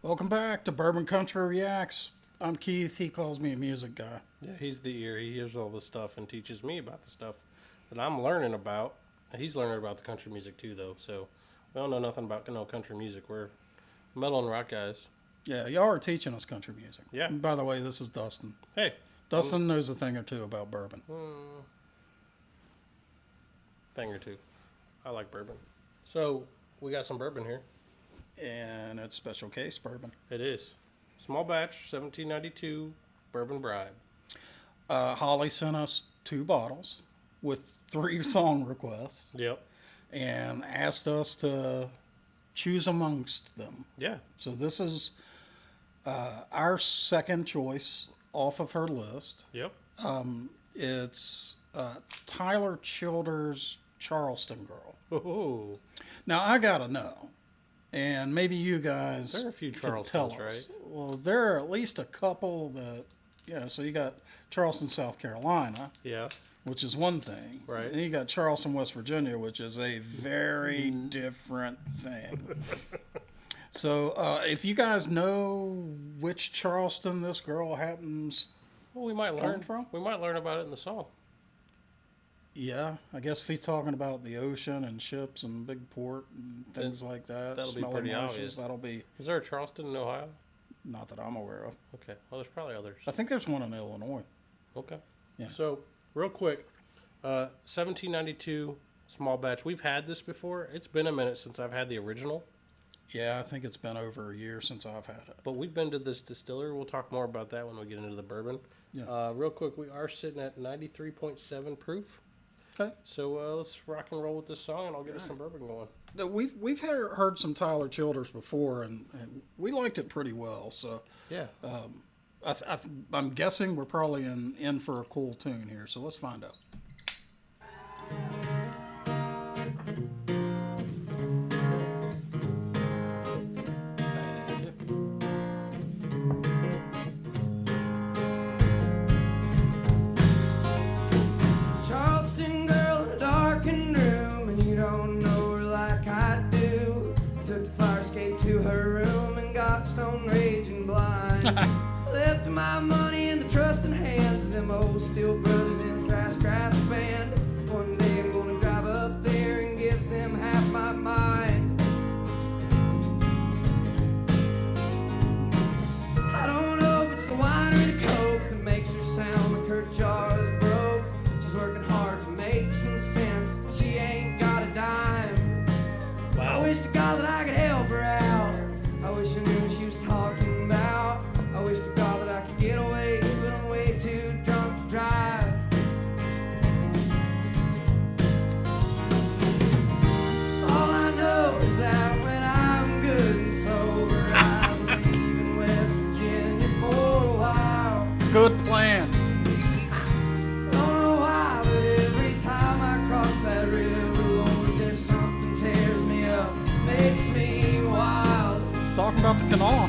Welcome back to Bourbon Country Reacts. I'm Keith. He calls me a music guy. Yeah, he's the ear. He hears all the stuff and teaches me about the stuff that I'm learning about. He's learning about the country music too, though. So we don't know nothing about country music. We're metal and rock guys. Yeah, y'all are teaching us country music. Yeah. And by the way, this is Dustin. Hey, Dustin knows a thing or two about bourbon. thing or two. I like bourbon. So we got some bourbon here. And it's special case bourbon. It is small batch, 1792 bourbon bribe. Holly sent us 2 bottles with 3 song requests Yep. and asked us to choose amongst them. Yeah. So this is our second choice off of her list. Yep. It's Tyler Childers' Charleston Girl. Oh, Now, I got to know, and maybe you guys there are a few can tell Charlestons, us. right? Well, there are at least a couple that, so you got Charleston, South Carolina, Yeah. which is one thing. Right. And you got Charleston, West Virginia, which is a very different thing. So if you guys know which Charleston this girl happens, Well, we might come learn from? We might learn about it in the song. yeah, I guess if he's talking about the ocean and ships and big port and things like that, that'll be smelling pretty marshes, obvious. that'll be Is there a Charleston in Ohio? not that I'm aware of. Okay. Well, there's probably others. I think there's one in Illinois. Okay. Yeah. So, real quick, 1792 small batch. We've had this before. It's been a minute since I've had the original, Yeah, I think it's been over a year since I've had it. but we've been to this distillery. We'll talk more about that when we get into the bourbon. Yeah. Real quick, we are sitting at 93.7 proof. Okay. So let's rock and roll with this song, and I'll get us some bourbon going. We've heard some Tyler Childers before, and we liked it pretty well. So Yeah. I'm guessing we're probably in for a cool tune here. So let's find out. Charleston girl in a darkened room, and you don't know her like I do. Took the fire escape to her room and got stone raging blind. Left my money in the trusting hands of them old steel brothers in a thrash craft band. One day I'm gonna drive up there and give them half my mind. I don't know if it's the wine or the coke that makes her sound like her jaw is broke. She's working hard to make some sense, but she ain't got a dime. I wish to God that I could help her out. I wish I knew what she was talking about. I wish to God that I could get away, but I'm way too drunk to drive. All I know is that when I'm good and sober, I'm leaving West Virginia for a while. Good plan. Don't know why, but every time I cross that river, Lord, there's something tears me up, makes me wild. He's talking about the canal.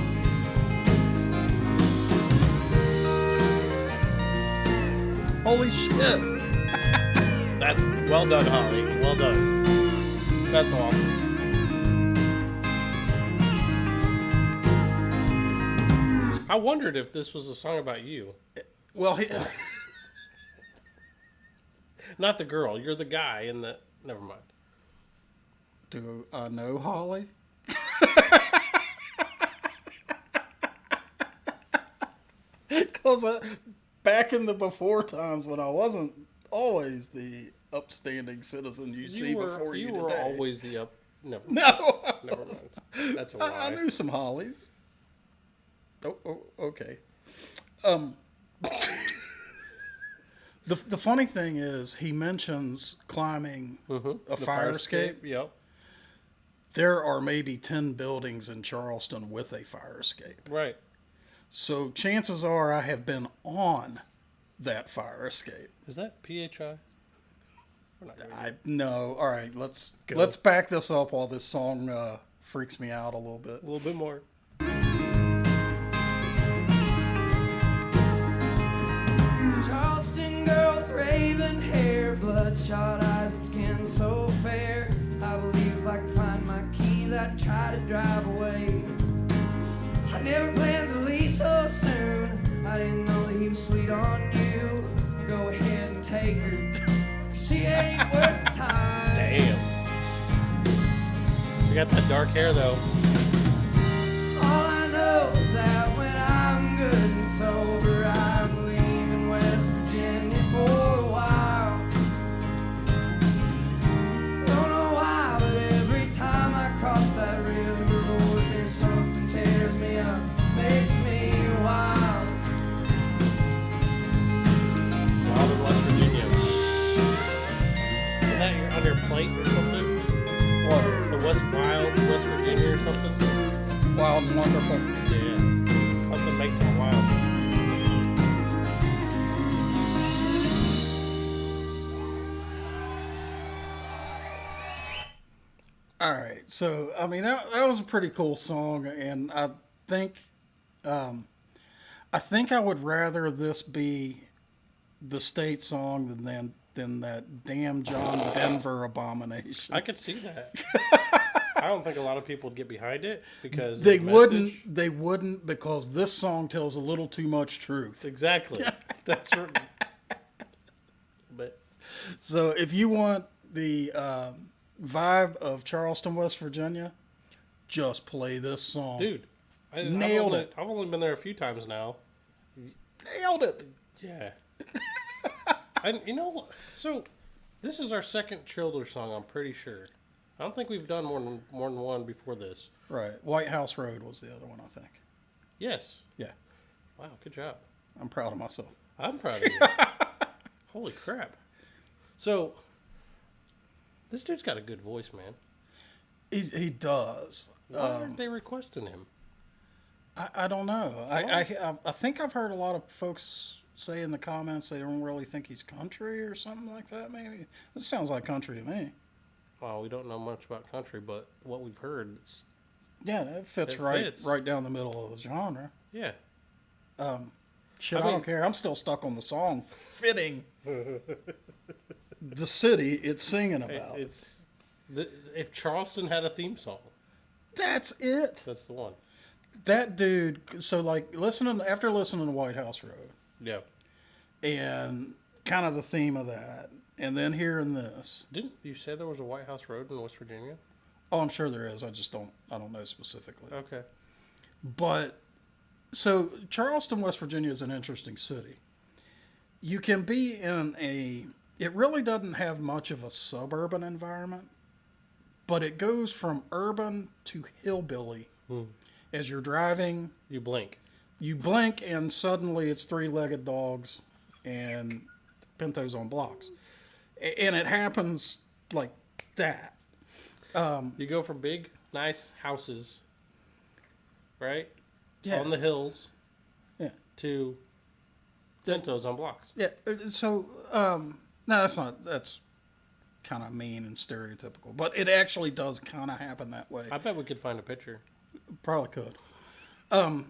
Holy shit! That's well done, Holly. Well done. That's awesome. I wondered if this was a song about you. Well, Not the girl. You're the guy in the. Never mind. do I know Holly? Because back in the before times when I wasn't always the upstanding citizen you see before you were today. always the up. Never. No, Never mind. That's a lie. I knew some Hollies. Oh, okay. The funny thing is, he mentions climbing a The fire escape. Yep. There are maybe 10 buildings in Charleston with a fire escape. Right. So chances are I have been on that fire escape. Is that PHI? We're not gonna I no. All right, let's Go. back this up while this song freaks me out a little bit. a little bit more. Charleston girl with raven hair, bloodshot eyes and skin so fair. I believe if I could find my keys, I'd try to drive away. You got that dark hair though. All I know is that when I'm good and sober, I'm leaving West Virginia for a while. Don't know why, but every time I cross that river, Lord, there's something tears me up, makes me wild. Wild in West Virginia. Is that on your plate or something? What? The Wild West Virginia or something? Wild and wonderful. Yeah. Something makes it wild. All right, so I mean that was a pretty cool song, and think, I think I would rather this be the state song than that damn John Denver abomination. I could see that. I don't think a lot of people would get behind it because They the message- wouldn't. They wouldn't because this song tells a little too much truth. Exactly. That's right. But So if you want the vibe of Charleston, West Virginia, just play this song. dude, Nailed it. I've only been there a few times now. Nailed it. Yeah. And you know what? So this is our second Childers song. I'm pretty sure. I don't think we've done more than one before this. Right. White House Road was the other one, I think. Yes. Yeah. Wow. Good job. I'm proud of myself. I'm proud of you. Holy crap. So this dude's got a good voice, man. He does. Why aren't they requesting him? I don't know. I think I've heard a lot of folks say in the comments they don't really think he's country or something like that. Maybe it sounds like country to me. Well, we don't know much about country, but what we've heard, Yeah, it fits It right fits. right down the middle of the genre. yeah. Shit, I I mean- don't care. I'm still stuck on the song fitting the city it's singing about. If Charleston had a theme song, That's it. that's the one. That dude. So like after listening to White House Road Yeah. and kind of the theme of that, and then hearing this. Didn't you say there was a White House Road in West Virginia? Oh, I'm sure there is. I don't know specifically. Okay. But so Charleston, West Virginia is an interesting city. You can be in it really doesn't have much of a suburban environment, but it goes from urban to hillbilly. As you're driving, You blink. you blink and suddenly it's three-legged dogs and pintos on blocks. And it happens like that. You go from big, nice houses, right? Yeah. On the hills Yeah. to pintos on blocks. Yeah. So, no, that's kind of mean and stereotypical, but it actually does kind of happen that way. I bet we could find a picture. Probably could. Hold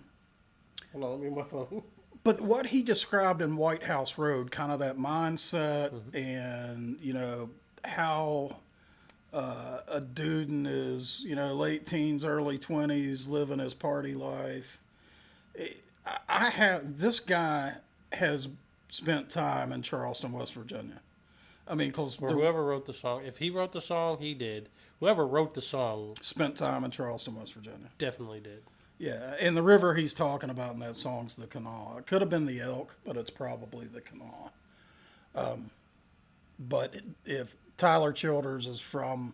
on, let me my phone. But what he described in White House Road, kind of that mindset and, how a dude in his, late teens, early 20s living his party life. This guy has spent time in Charleston, West Virginia. I mean, because Or whoever wrote the song. If he wrote the song, he did. Whoever wrote the song spent time in Charleston, West Virginia. definitely did. Yeah, and the river he's talking about in that song's the Kanawha. It could have been the Elk, but it's probably the Kanawha. But if Tyler Childers is from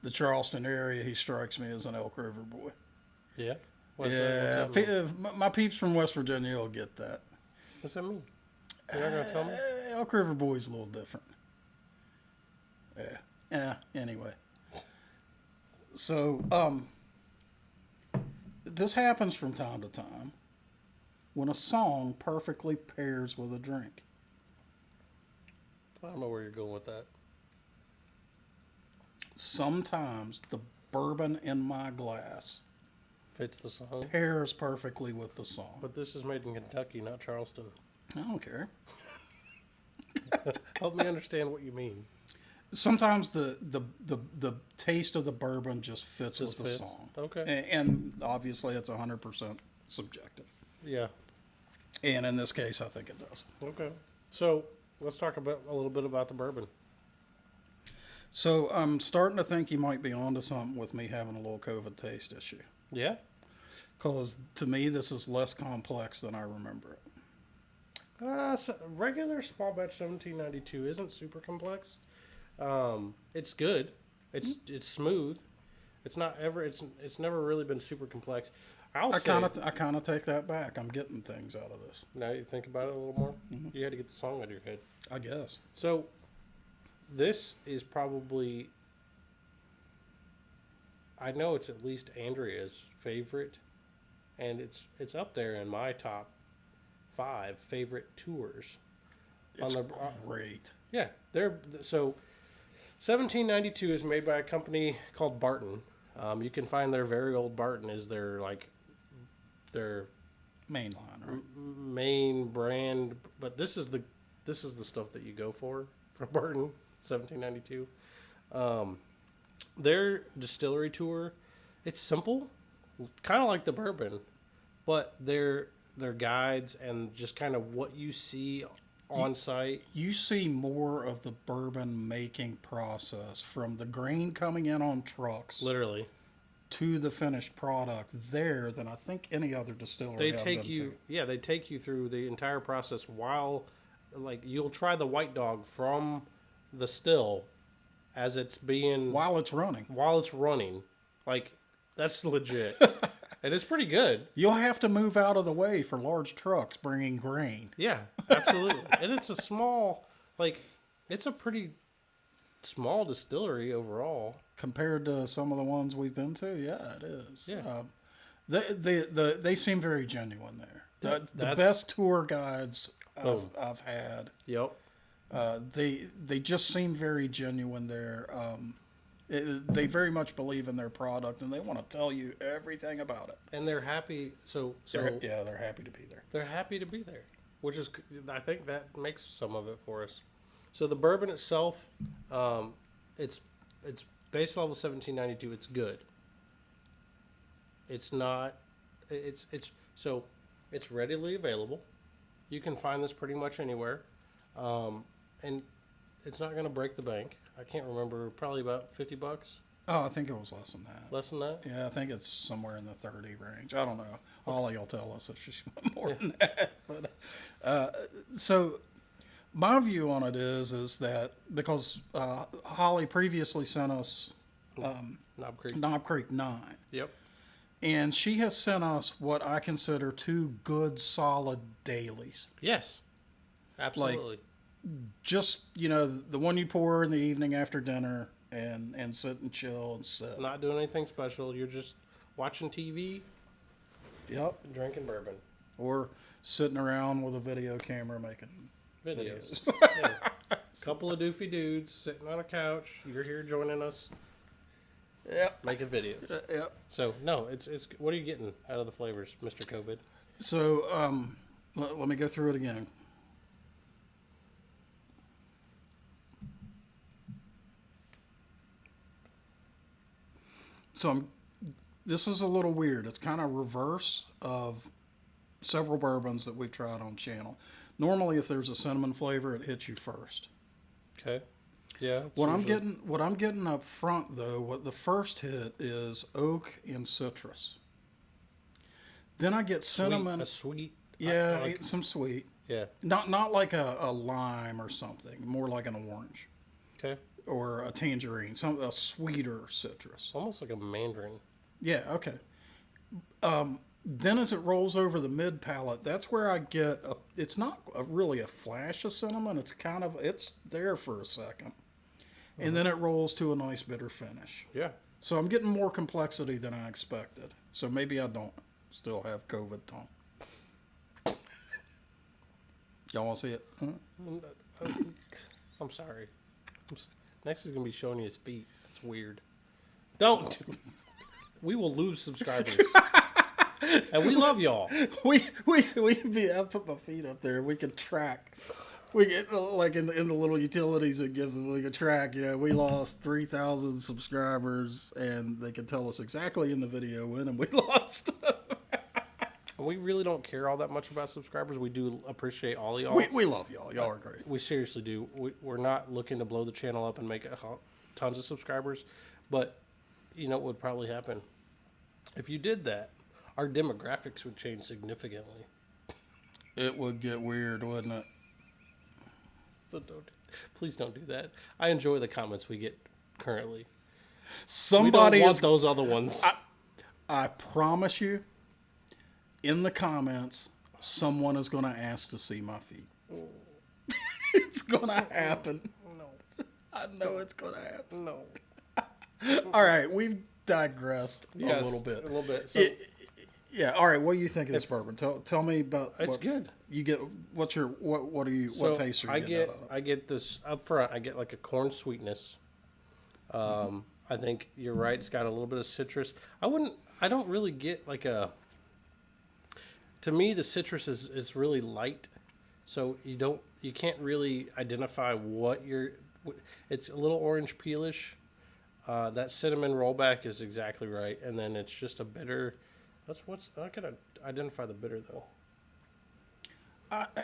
the Charleston area, he strikes me as an Elk River boy. Yeah? What's that mean? My peeps from West Virginia will get that. What's that mean? You're not going to tell me? Elk River boy's a little different. Yeah, anyway. So, this happens from time to time when a song perfectly pairs with a drink. I don't know where you're going with that. Sometimes the bourbon in my glass Fits the song. pairs perfectly with the song. But this is made in Kentucky, not Charleston. I don't care. Help me understand what you mean. Sometimes the taste of the bourbon just fits Just with the fits. song. Okay. And obviously it's 100% subjective. Yeah. And in this case, I think it does. Okay. So let's talk about a little bit about the bourbon. So I'm starting to think you might be onto something with me having a little COVID taste issue. Yeah. Because to me, this is less complex than I remember it. So regular small batch 1792 isn't super complex. It's good. It's smooth. It's not ever. It's never really been super complex. I kind of take that back. I'm getting things out of this. Now you think about it a little more. You had to get the song out of your head. I guess. So, this is probably. I know it's at least Andrea's favorite, and it's up there in my top 5 favorite tours. It's great. Yeah, so 1792 is made by a company called Barton. You can find their very old Barton is their Mainline, right? main brand, but this is the stuff that you go for from Barton 1792. Their distillery tour, it's simple, kind of like the bourbon, but their guides and just kind of what you see on site. You see more of the bourbon making process from the grain coming in on trucks Literally, to the finished product there than I think any other distillery. they take you through the entire process while, like, you'll try the White Dog from the still as it's being while it's running. Like, that's legit. And it's pretty good. You'll have to move out of the way for large trucks bringing grain. Yeah, absolutely. And it's it's a pretty small distillery overall. Compared to some of the ones we've been to, yeah, it is. Yeah. They seem very genuine there. The best tour guides I've had. Yep. They just seem very genuine there. They very much believe in their product and they want to tell you everything about it. And they're happy. They're happy to be there. They're happy to be there, which is, I think that makes some of it for us. So the bourbon itself, it's base level 1792. It's good. It's not. It's readily available. You can find this pretty much anywhere, and it's not going to break the bank. I can't remember. Probably about $50. Oh, I think it was less than that. Less than that? Yeah, I think it's somewhere in the 30 range. I don't know. Holly will tell us if she's more than that. But, so my view on it is that because Holly previously sent us Knob Creek 9. Yep. And she has sent us what I consider 2 good, solid dailies. Yes. Absolutely. Just, the one you pour in the evening after dinner and sit and chill and sip. Not doing anything special. You're just watching TV. Yep. Drinking bourbon. Or sitting around with a video camera making videos. Yeah. Couple of doofy dudes sitting on a couch. You're here joining us. Yep. Making videos. Yep. So, no, it's what are you getting out of the flavors, Mr. COVID? So, let me go through it again. So this is a little weird. It's kind of reverse of several bourbons that we've tried on channel. Normally, if there's a cinnamon flavor, it hits you first. Okay. Yeah. What I'm getting up front though, what the first hit is oak and citrus. Then I get cinnamon. A sweet. Yeah, some sweet. Yeah. Not like a lime or something. More like an orange. Okay. Or a tangerine, a sweeter citrus. Almost like a mandarin. Yeah, okay. Then as it rolls over the mid palate, that's where I get it's not really a flash of cinnamon. It's there for a second. And then it rolls to a nice bitter finish. Yeah. So I'm getting more complexity than I expected. So maybe I don't still have COVID tongue. Y'all want to see it? Huh? I'm sorry. Next he's going to be showing you his feet. That's weird. Don't. We will lose subscribers. And we love y'all. I put my feet up there. We can track. We get like in the little utilities it gives us. We can track. We lost 3,000 subscribers, and they can tell us exactly in the video when we lost. And we really don't care all that much about subscribers. We do appreciate all of y'all. We love y'all. Y'all are great. We seriously do. We're not looking to blow the channel up and make a tons of subscribers. But you know what would probably happen? If you did that, our demographics would change significantly. It would get weird, wouldn't it? So please don't do that. I enjoy the comments we get currently. Somebody we don't want is. those other ones. I promise you, in the comments, someone is going to ask to see my feet. It's going to happen. No. I know it's going to happen. No. All right, we've digressed Yes, a little bit. A little bit. So, Yeah. All right. What do you think of this bourbon? Tell me about. It's what good. You get. What's your what are you? so what taste are you getting out of it? I get this up front. I get like a corn sweetness. I think you're right. It's got a little bit of citrus. I don't really get like a. To me, the citrus is really light, so you can't really identify what you're. It's a little orange peelish. That cinnamon rollback is exactly right, and then it's just a bitter. I can identify the bitter though.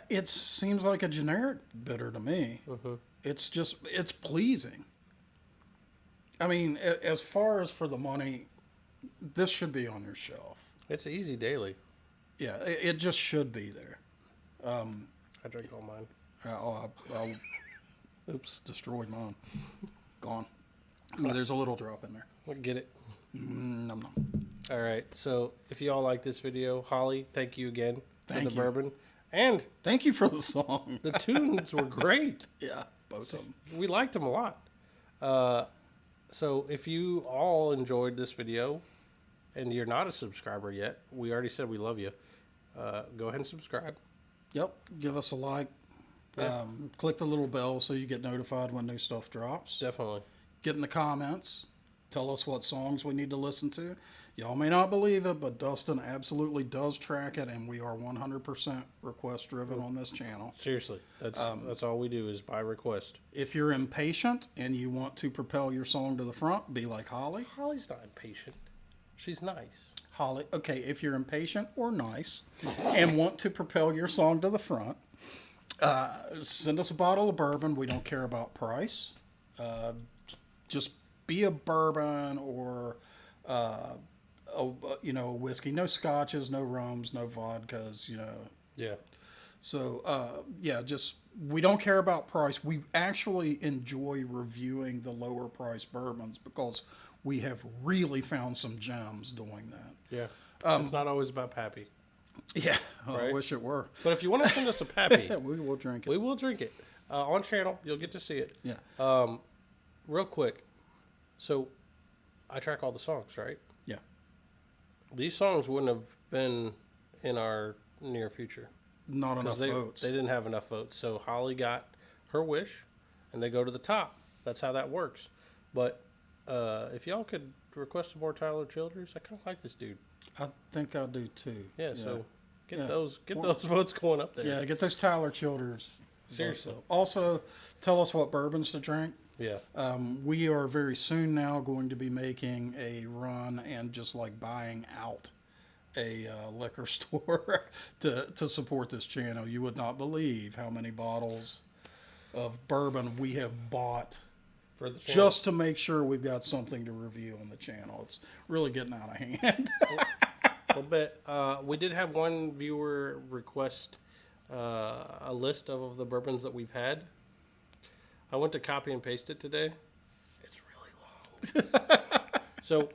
It seems like a generic bitter to me. It's pleasing. I mean, as far as for the money, this should be on your shelf. It's easy daily. Yeah, it just should be there. I drink all mine. I'll oops, destroyed mine. Gone. Ooh, there's a little drop in there. I'll get it. Nom nom. All right. So if you all like this video, Holly, thank you again for Thank the you. bourbon. And Thank you for the song. the tunes were great. Yeah, both of them. We liked them a lot. So if you all enjoyed this video and you're not a subscriber yet, we already said we love you. Go ahead and subscribe. Yep. Give us a like. Click the little bell so you get notified when new stuff drops. Definitely. Get in the comments. Tell us what songs we need to listen to. Y'all may not believe it, but Dustin absolutely does track it, and we are 100% request driven on this channel. Seriously. That's all we do is by request. If you're impatient and you want to propel your song to the front, be like Holly. Holly's not impatient. She's nice. Holly, okay, if you're impatient or nice and want to propel your song to the front, send us a bottle of bourbon. We don't care about price. Just be a bourbon or a whiskey. No scotches, no rums, no vodkas. Yeah. So just we don't care about price. We actually enjoy reviewing the lower price bourbons because we have really found some gems doing that. Yeah. It's not always about Pappy. Yeah, I Right? wish it were. But if you want to send us a Pappy, We will drink it. we will drink it. On channel, you'll get to see it. Yeah. Real quick. So, I track all the songs, right? Yeah. These songs wouldn't have been in our near future. Not enough They votes. didn't have enough votes. So, Holly got her wish, and they go to the top. That's how that works. But if y'all could request some more Tyler Childers, I kind of like this dude. I think I do too. Yeah, so get Yeah. those votes going up there. Yeah, get those Tyler Childers. Seriously. votes up. Also, tell us what bourbons to drink. Yeah. We are very soon now going to be making a run and just like buying out a liquor store to support this channel. You would not believe how many bottles of bourbon we have bought For the channel. just to make sure we've got something to review on the channel. It's really getting out of hand. a little bit. We did have one viewer request a list of the bourbons that we've had. I went to copy and paste it today. It's really long. So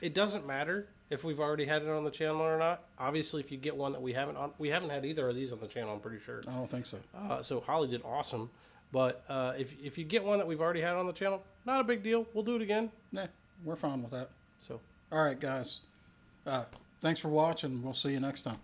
it doesn't matter if we've already had it on the channel or not. Obviously, if you get one that we haven't had either of these on the channel, I'm pretty sure. I don't think so. So Holly did awesome. But if you get one that we've already had on the channel, not a big deal. We'll do it again. Nah, we're fine with that. So All right, guys. Thanks for watching. We'll see you next time.